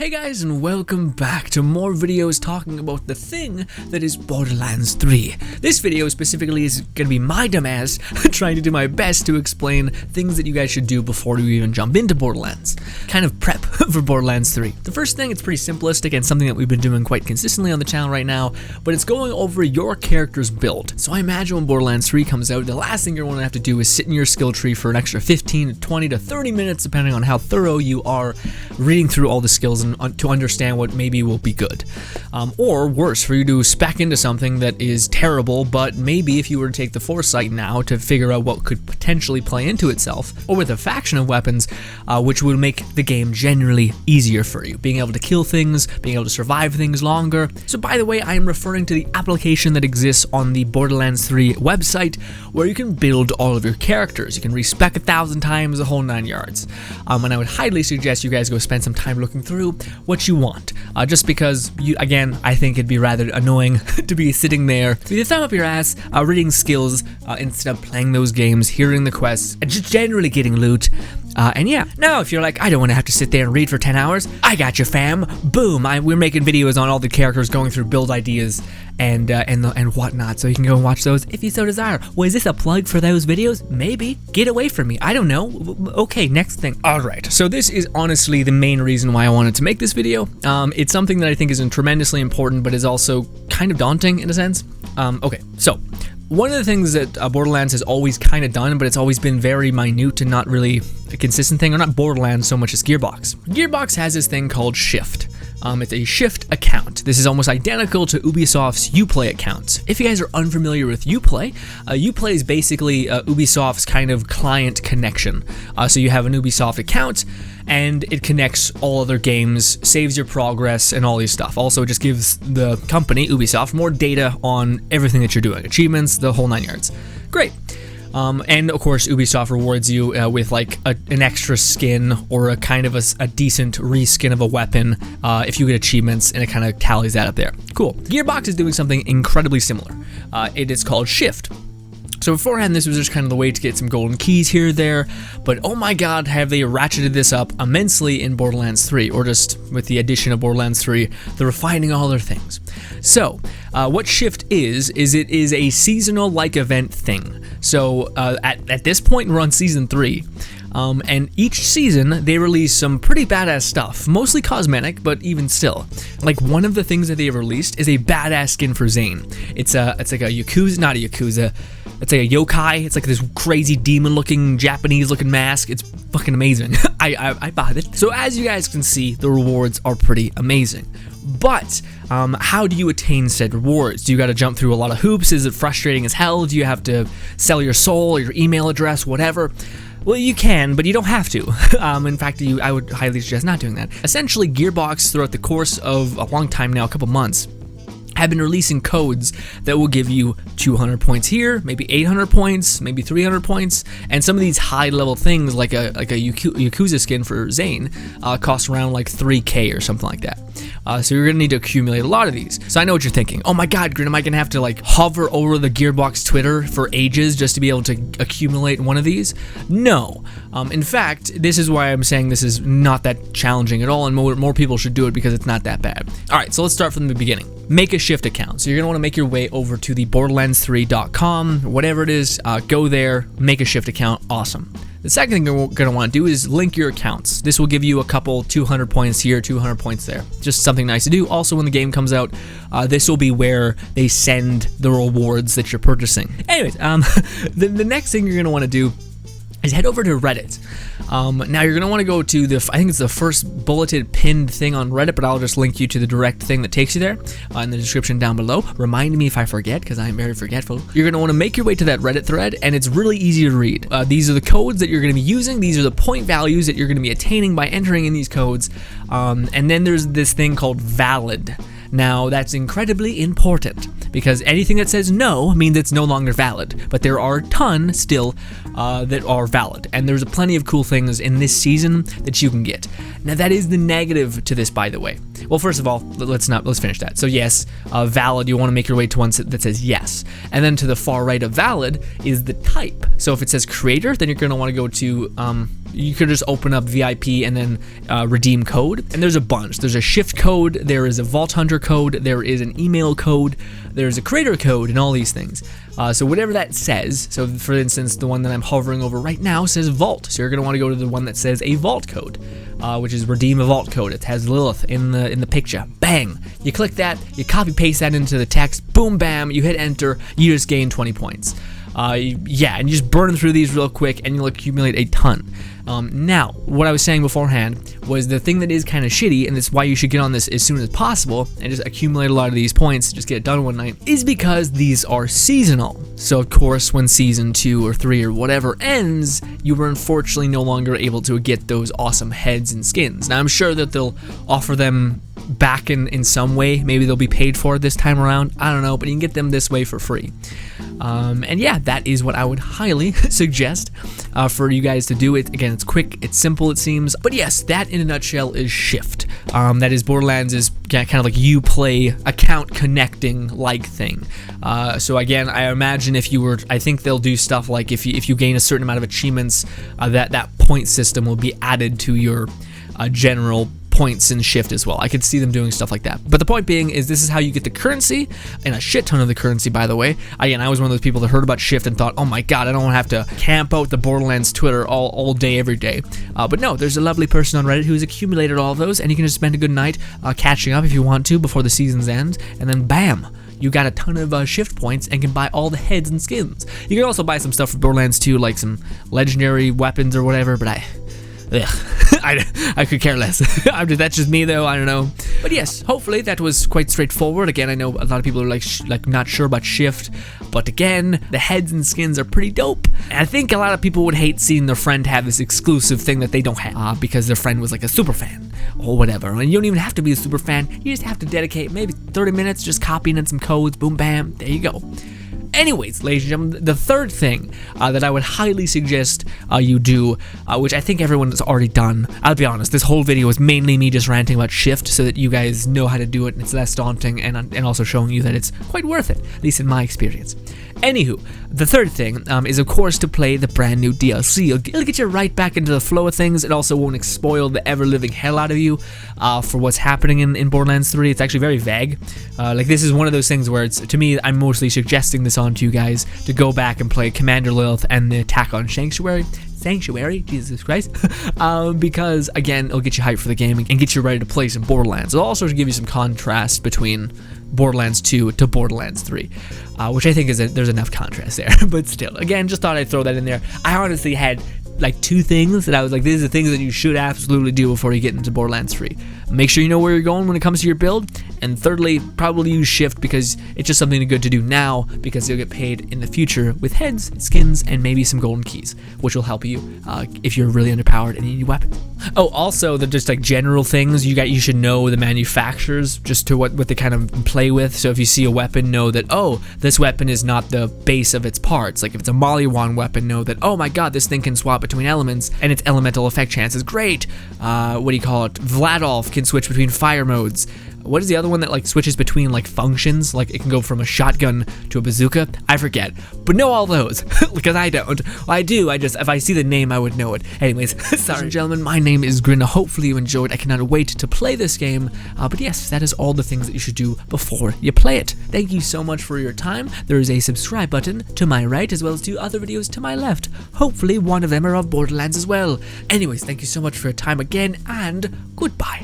Hey guys, and welcome back to more videos talking about the thing that is Borderlands 3. This video specifically is going to be my dumbass trying to do my best to explain things that you guys should do before you even jump into Borderlands. Kind of prep for Borderlands 3. The first thing, it's pretty simplistic and something that we've been doing quite consistently on the channel right now, but it's going over your character's build. So I imagine when Borderlands 3 comes out, the last thing you're going to have to do is sit in your skill tree for an extra 15 to 20 to 30 minutes, depending on how thorough you are reading through all the skills and to understand what maybe will be good. Or worse, for you to spec into something that is terrible, but maybe if you were to take the foresight now to figure out what could potentially play into itself, or with a faction of weapons, which would make the game generally easier for you. Being able to kill things, being able to survive things longer. So by the way, I am referring to the application that exists on the Borderlands 3 website, where you can build all of your characters. You can respec 1,000 times, the whole 9 yards. And I would highly suggest you guys go spend some time looking through what you want, just because again, I think it'd be rather annoying to be sitting there with your thumb up your ass, reading skills instead of playing those games, hearing the quests, and just generally getting loot. And yeah, now if you're like, I don't want to have to sit there and read for 10 hours, I got you, fam. Boom, we're making videos on all the characters going through build ideas and whatnot, so you can go and watch those if you so desire. Was this a plug for those videos? Maybe. Get away from me. I don't know. Okay, next thing. Alright, so this is honestly the main reason why I wanted to make this video. It's something that I think is tremendously important, but is also kind of daunting in a sense. Okay, so one of the things that Borderlands has always kind of done, but it's always been very minute and not really a consistent thing, or not Borderlands so much as Gearbox. Gearbox has this thing called Shift. It's a Shift account. This is almost identical to Ubisoft's Uplay account. If you guys are unfamiliar with Uplay, Uplay is basically Ubisoft's kind of client connection. So you have an Ubisoft account, and it connects all other games, saves your progress, and all these stuff. Also, it just gives the company, Ubisoft, more data on everything that you're doing. Achievements, the whole 9 yards. Great. And of course, Ubisoft rewards you with like an extra skin or a kind of a decent reskin of a weapon if you get achievements, and it kind of tallies that up there. Cool. Gearbox is doing something incredibly similar. It is called Shift. So beforehand, this was just kind of the way to get some golden keys here or there, but oh my god, have they ratcheted this up immensely in Borderlands 3, or just with the addition of Borderlands 3, they're refining all their things. So, what Shift is it is a seasonal-like event thing. So, at this point, we're on Season 3, and each season, they release some pretty badass stuff, mostly cosmetic, but even still. Like, one of the things that they have released is a badass skin for Zane. It's like a Yakuza, not a Yakuza, it's like a yokai. It's like this crazy demon-looking, Japanese-looking mask. It's fucking amazing. I bought it. So as you guys can see, the rewards are pretty amazing. But how do you attain said rewards? Do you got to jump through a lot of hoops? Is it frustrating as hell? Do you have to sell your soul, your email address, whatever? Well, you can, but you don't have to. In fact, I would highly suggest not doing that. Essentially, Gearbox, throughout the course of a long time now, a couple months, have been releasing codes that will give you 200 points here, maybe 800 points, maybe 300 points, and some of these high-level things, like a Yakuza skin for Zane, cost around like 3K or something like that. So you're gonna need to accumulate a lot of these. So I know what you're thinking. Oh my god, Grin, am I gonna have to like hover over the Gearbox Twitter for ages just to be able to accumulate one of these? No. In fact, this is why I'm saying this is not that challenging at all, and more people should do it because it's not that bad. Alright, so let's start from the beginning. Make a Shift account. So you're going to want to make your way over to the Borderlands3.com, whatever it is, go there, make a Shift account, awesome. The second thing you're going to want to do is link your accounts. This will give you a couple 200 points here, 200 points there. Just something nice to do. Also, when the game comes out, this will be where they send the rewards that you're purchasing. Anyways, the next thing you're going to want to do is head over to Reddit. Now you're going to want to go to I think it's the first bulleted pinned thing on Reddit, but I'll just link you to the direct thing that takes you there in the description down below. Remind me if I forget, because I'm very forgetful. You're going to want to make your way to that Reddit thread, and it's really easy to read. These are the codes that you're going to be using. These are the point values that you're going to be attaining by entering in these codes. And then there's this thing called valid. Now, that's incredibly important, because anything that says no means it's no longer valid, but there are a ton still that are valid, and there's plenty of cool things in this season that you can get. Now that is the negative to this, by the way. Well, first of all, let's finish that. So yes, valid, you want to make your way to one that says yes, and then to the far right of valid is the type. So if it says creator, then you're going to want to go to you could just open up VIP and then redeem code, and there's a bunch. There's a shift code, there is a Vault Hunter code, there is an email code, there's a creator code, and all these things. So whatever that says, so for instance, the one that I'm hovering over right now says Vault, so you're going to want to go to the one that says a Vault code, which is redeem a Vault code. It has Lilith in the picture. Bang! You click that, you copy paste that into the text, boom bam, you hit enter, you just gain 20 points. Yeah, and you just burn through these real quick and you'll accumulate a ton. Now, what I was saying beforehand was the thing that is kind of shitty, and that's why you should get on this as soon as possible and just accumulate a lot of these points, just get it done one night, is because these are seasonal. So of course, when season 2 or 3 or whatever ends, you are unfortunately no longer able to get those awesome heads and skins. Now I'm sure that they'll offer them back in some way. Maybe they'll be paid for this time around, I don't know, but you can get them this way for free. And yeah, that is what I would highly suggest for you guys to do. It again, it's quick, it's simple, it seems, but yes, that in a nutshell is Shift. That is Borderlands is kind of like you play account connecting like thing. So again, I imagine if you were, I think they'll do stuff like if you gain a certain amount of achievements, that point system will be added to your general points in Shift as well. I could see them doing stuff like that. But the point being is this is how you get the currency, and a shit ton of the currency, by the way. Again, I was one of those people that heard about Shift and thought, oh my god, I don't want to have to camp out the Borderlands Twitter all day, every day. But no, there's a lovely person on Reddit who's accumulated all of those, and you can just spend a good night catching up if you want to before the season's end, and then bam! You got a ton of Shift points and can buy all the heads and skins. You can also buy some stuff for Borderlands 2, like some legendary weapons or whatever, but I could care less. That's just me though, I don't know. But yes, hopefully that was quite straightforward. Again, I know a lot of people are like not sure about Shift, but again, the heads and skins are pretty dope. And I think a lot of people would hate seeing their friend have this exclusive thing that they don't have because their friend was like a super fan or whatever. And you don't even have to be a super fan, you just have to dedicate maybe 30 minutes just copying in some codes, boom bam, there you go. Anyways, ladies and gentlemen, the third thing that I would highly suggest you do, which I think everyone has already done, I'll be honest, this whole video is mainly me just ranting about Shift so that you guys know how to do it and it's less daunting, and also showing you that it's quite worth it, at least in my experience. Anywho, the third thing is of course to play the brand new DLC. It'll get you right back into the flow of things. It also won't spoil the ever-living hell out of you for what's happening in Borderlands 3. It's actually very vague. Like this is one of those things where it's, to me, I'm mostly suggesting this on to you guys to go back and play Commander Lilith and the attack on Sanctuary, Jesus Christ, because again, it'll get you hyped for the game and get you ready to play some Borderlands. It'll also give you some contrast between Borderlands 2 to Borderlands 3, which I think is there's enough contrast there, but still, again, just thought I'd throw that in there. I honestly had like 2 things that I was like, these are the things that you should absolutely do before you get into Borderlands 3. Make sure you know where you're going when it comes to your build, and thirdly, probably use Shift because it's just something good to do now because you'll get paid in the future with heads, skins, and maybe some golden keys, which will help you if you're really underpowered and you need weapons. Oh, also, they're just like general things you should know the manufacturers just to what they kind of play with. So if you see a weapon, know that, oh, this weapon is not the base of its parts. Like if it's a Mollywan weapon, know that, oh my god, this thing can swap between elements and its elemental effect chance is great. What do you call it? Vladolf can switch between fire modes. What is the other one that like switches between like functions? Like it can go from a shotgun to a bazooka? I forget. But know all those, because I don't. Well, I do, if I see the name, I would know it. Anyways, sorry gentlemen, my name is Grinna. Hopefully you enjoyed. I cannot wait to play this game. But yes, that is all the things that you should do before you play it. Thank you so much for your time. There is a subscribe button to my right, as well as 2 other videos to my left. Hopefully one of them are of Borderlands as well. Anyways, thank you so much for your time again, and goodbye.